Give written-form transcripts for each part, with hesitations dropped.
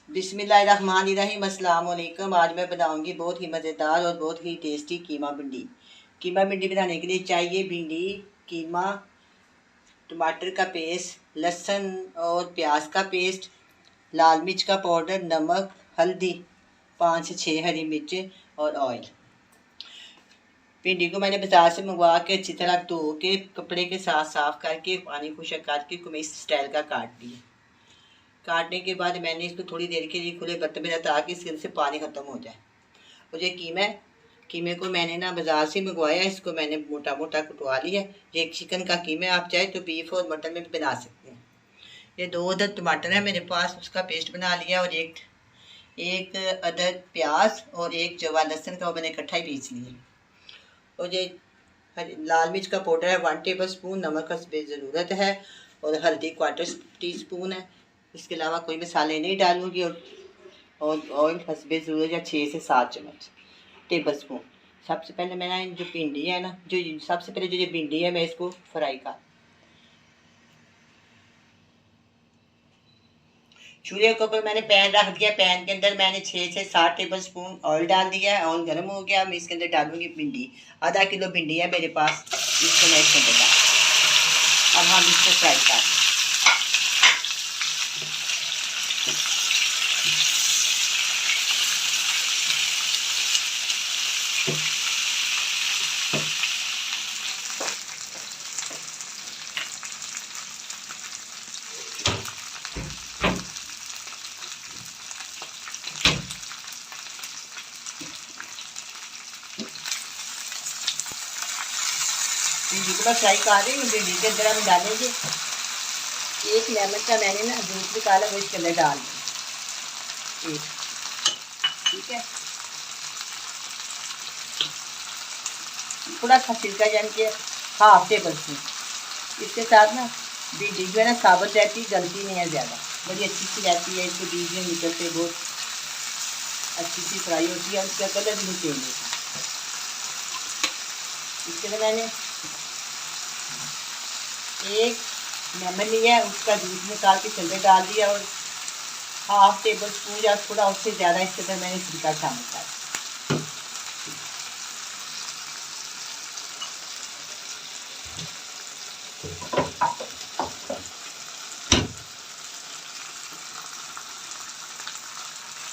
बिस्मिल्लाहिर्रहमानिर्रहीम। अस्सलाम वालेकुम। आज मैं बनाऊंगी बहुत ही मज़ेदार और बहुत ही टेस्टी कीमा भिंडी। कीमा भिंडी बनाने के लिए चाहिए भिंडी, कीमा, टमाटर का पेस्ट, लहसुन और प्याज का पेस्ट, लाल मिर्च का पाउडर, नमक, हल्दी, 5 से 6 हरी मिर्चें और ऑयल। भिंडी को मैंने बाजार से मंगवा के अच्छी तरह धो के कपड़े के साथ साफ करके पानी खुशक करके इस स्टाइल का काट लिया। काटने के बाद मैंने इसको थोड़ी देर के लिए खुले बर्तन में रखा ताकि इसके अंदर से पानी ख़त्म हो जाए। और ये कीमे को मैंने ना बाज़ार से मंगवाया, इसको मैंने मोटा मोटा कटवा लिया। ये चिकन का कीमा, आप चाहे तो बीफ और मटन में भी बना सकते हैं। ये 2 अदद टमाटर है मेरे पास, उसका पेस्ट बना लिया। और एक अदद प्याज और एक जवा लहसुन का मैंने इकट्ठा ही पीस लिया। और ये लाल मिर्च का पाउडर है 1 टेबल स्पून, नमक हस्बे ज़रूरत है, और हल्दी 1/4 टीस्पून है। इसके अलावा कोई मसाले नहीं डालूंगी। और ऑयल हस्बे ज़रूरत या 6 से 7 टेबल स्पून। सबसे पहले मैंने जो भिंडी है ना, सबसे पहले जो ये भिंडी है मैं इसको फ्राई कर, चूल्हे के ऊपर मैंने पैन रख दिया। पैन के अंदर मैंने 6 से 7 टेबल स्पून ऑयल डाल दिया है। ऑयल गर्म हो गया, मैं इसके अंदर डालूंगी भिंडी। आधा किलो भिंडी है मेरे पास, इसको मैं इसके अंदर डाल। अब हम इसको फ्राई कर, भिंडी को फ्राई कर रही हूँ। भिंडी के अंदर हम डालेंगे 1 लेमन का मैंने ना जूस निकाला, वो इसके अंदर डाल दिया। ठीक है, थोड़ा सा छिलका यानी कि 1/2 टेबल स्पून। इसके साथ ना भिंडी जो है ना साबुत रहती, गलती नहीं है ज़्यादा, बड़ी अच्छी सी रहती है। इसके बीज में निकलते बहुत अच्छी सी फ्राई होती है, उसका कलर भी नहीं चेंज होता। इसके लिए मैंने 1 लेमन लिया है, उसका जूस निकाल के चंदे डाल दिया। और 1/2 टेबल स्पून या थोड़ा उससे ज़्यादा इसके अंदर मैंने सिरका शामिल कर।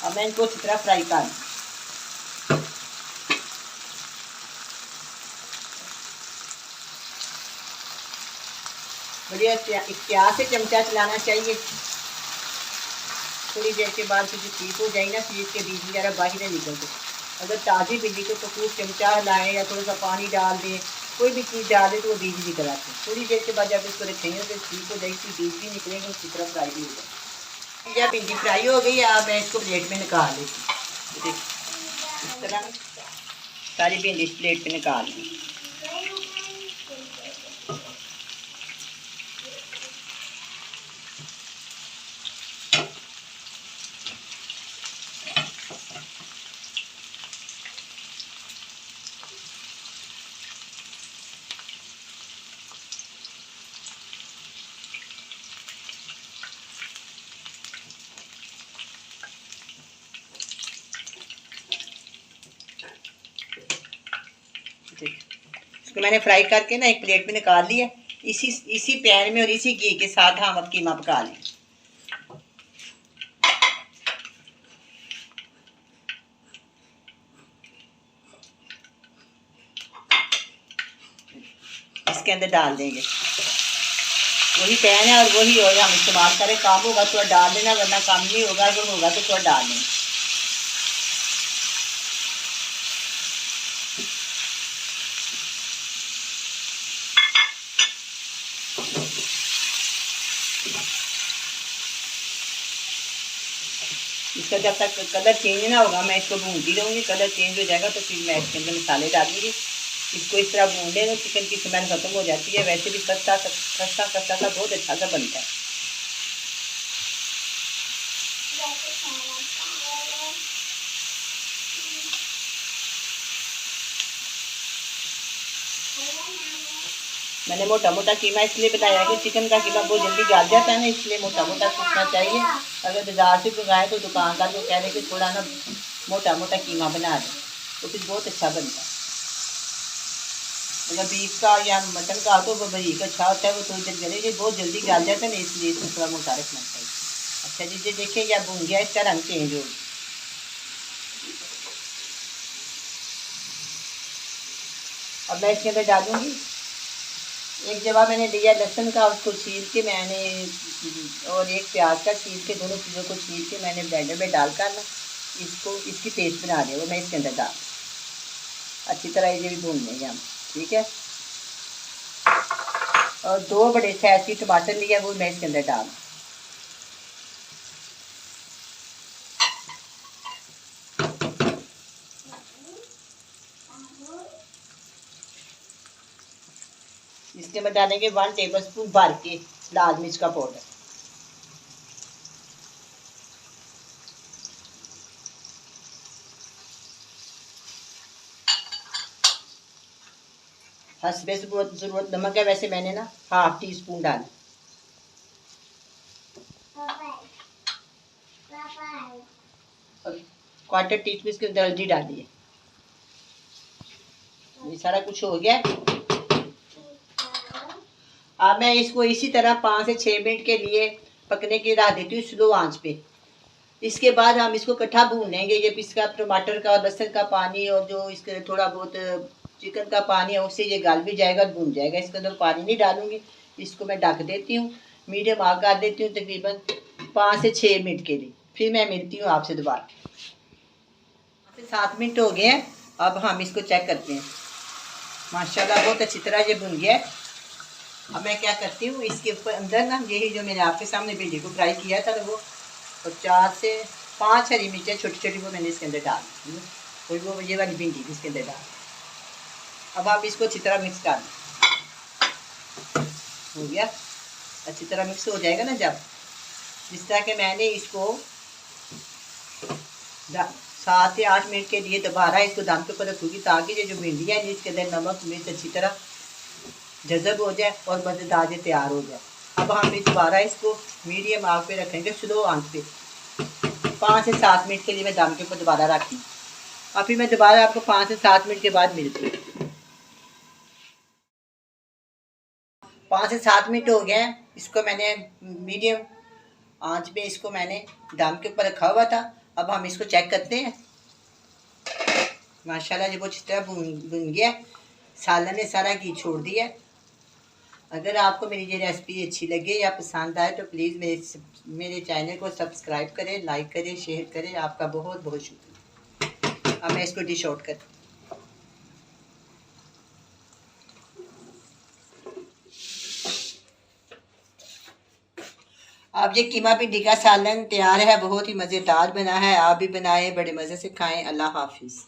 अब मैं इनको अच्छी तरह फ्राई कर, बढ़िया प्याज से चमचा चलाना चाहिए। थोड़ी देर के बाद फिर ठीक हो जाएगी ना, फिर इसके बीज वगैरह बाहर नहीं निकलते। अगर ताज़ी भिंडी को तो खूब चमचा हिलाएं या थोड़ा सा पानी डाल दें, कोई भी चीज़ डाल दें तो वो बीज निकल आते हैं। थोड़ी देर के बाद जब इसको रखेंगे तो ठीक हो जाएगी, बीज भी निकलेंगे, उसकी तरह फ्राई भी हो जाएगी। जब भिंडी फ्राई हो गई, अब मैं इसको प्लेट में निकाल लेती। इस तरह सारी भिंडी इस प्लेट में निकाल ली। इसको मैंने फ्राई करके ना एक प्लेट में निकाल लिया। इसी पैन में और इसी घी के साथ हम अब कीमा पका लें। इसके अंदर डाल देंगे। वही पैन है और वही ऑयल हम इस्तेमाल करें। काम होगा तो डाल देना, वरना काम नहीं होगा। अगर होगा तो थोड़ा डाल दें। इसका जब तक कलर चेंज ना होगा मैं इसको भूनती रहूँगी। कलर चेंज हो जाएगा तो फिर मैं इसके अंदर मसाले डालूँगी। इसको इस तरह भून लें तो चिकन की स्मेल ख़त्म हो जाती है। वैसे भी खस्ता खस्ता खस्ता सा बहुत अच्छा सा बनता है। मैंने मोटा मोटा कीमा इसलिए बनाया कि चिकन का कीमा बहुत जल्दी गल जाता है ना, इसलिए मोटा मोटा कूटना चाहिए। अगर बाजार से मंगाए तो दुकानदार को कह रहे कि थोड़ा ना मोटा मोटा कीमा बना दें, तो फिर बहुत अच्छा बनता है। अगर बीफ का या मटन का तो वो बारीक अच्छा होता है, वो थोड़ी देर गले, ये बहुत जल्दी गल जाता है ना, इसलिए इसको थोड़ा मोटा रखना चाहिए। अच्छा जी, ये देखिए या भून गया, इसका रंग चेंज हो गया। अब मैं इसके अंदर डालूंगी एक जगह मैंने लिया लहसुन का, उसको छील के मैंने, और एक प्याज का छील के, दोनों चीज़ों को छील के मैंने ब्लेंडर में डालकर ना इसको इसकी पेस्ट बना लिया, वो मैं इसके अंदर डाल अच्छी तरह ये भी भून लेंगे हम। ठीक है, और 2 बड़े साइज की टमाटर लिया, वो मैं इसके अंदर डाल। इसके में डालेंगे 1 टेबलस्पून भर के लाल मिर्च का पाउडर। हसबे ज़रूरत नमक है, वैसे मैंने ना ½ टी स्पून डाला। और 1/4 टीस्पून इसके अंदर हल्दी डाली है। ये सारा कुछ हो गया। अब मैं इसको इसी तरह 5 से 6 मिनट के लिए पकने की राह देती हूँ स्लो आंच पे। इसके बाद हम इसको इकट्ठा भून लेंगे। ये इसका टमाटर का और लहसुन का पानी और जो इसके थोड़ा बहुत चिकन का पानी है, उससे ये गल भी जाएगा, भून जाएगा। इसके अंदर पानी नहीं डालूंगी। इसको मैं ढक देती हूँ, मीडियम आग कर देती हूँ तकरीबन 5 से 6 मिनट के लिए। फिर मैं मिलती हूँ आपसे दोबारा। 7 मिनट हो गए हैं। अब हम इसको चेक करते हैं। माशाल्लाह बहुत अच्छी तरह ये भुन गया है। अब मैं क्या करती हूँ, इसके ऊपर अंदर ना यही जो मैंने आपके सामने भिंडी को फ्राई किया था ना, वो और 4 से 5 हरी मिर्चें छोटी छोटी वो मैंने इसके अंदर डाल दी, और वो ये वाली भिंडी भी इसके अंदर डाल। अब आप इसको अच्छी तरह मिक्स कर दें। हो गया, अच्छी तरह मिक्स हो जाएगा ना जब, जिस तरह के मैंने इसको 7 से 8 मिनट के लिए दोबारा इसको दम के ऊपर रखूँगी, ताकि ये जो भिंडी है इसके अंदर नमक मिर्च अच्छी तरह जज़ब हो जाए और मज़ेदार ये तैयार हो जाए। अब हम दोबारा इसको मीडियम आग पे रखेंगे, स्लो आंच पे 5 से 7 मिनट के लिए मैं दम के ऊपर दोबारा रखी। और फिर मैं दोबारा आपको 5 से 7 मिनट के बाद मिलती हूँ। 5 से 7 मिनट हो गए हैं। इसको मैंने मीडियम आंच पे इसको मैंने दम के ऊपर रखा हुआ था। अब हम इसको चेक करते हैं। माशाल्लाह ये बहुत अच्छी तरह भुन गया। सालन ने सारा घी छोड़ दिया। अगर आपको मेरी ये रेसिपी अच्छी लगे या पसंद आए तो प्लीज़ मेरे चैनल को सब्सक्राइब करें, लाइक करें, शेयर करें। आपका बहुत बहुत शुक्रिया। अब मैं इसको डिश आउट कर, अब ये कीमा भिंडी का सालन तैयार है। बहुत ही मज़ेदार बना है। आप भी बनाएं, बड़े मज़े से खाएं। अल्लाह हाफिज़।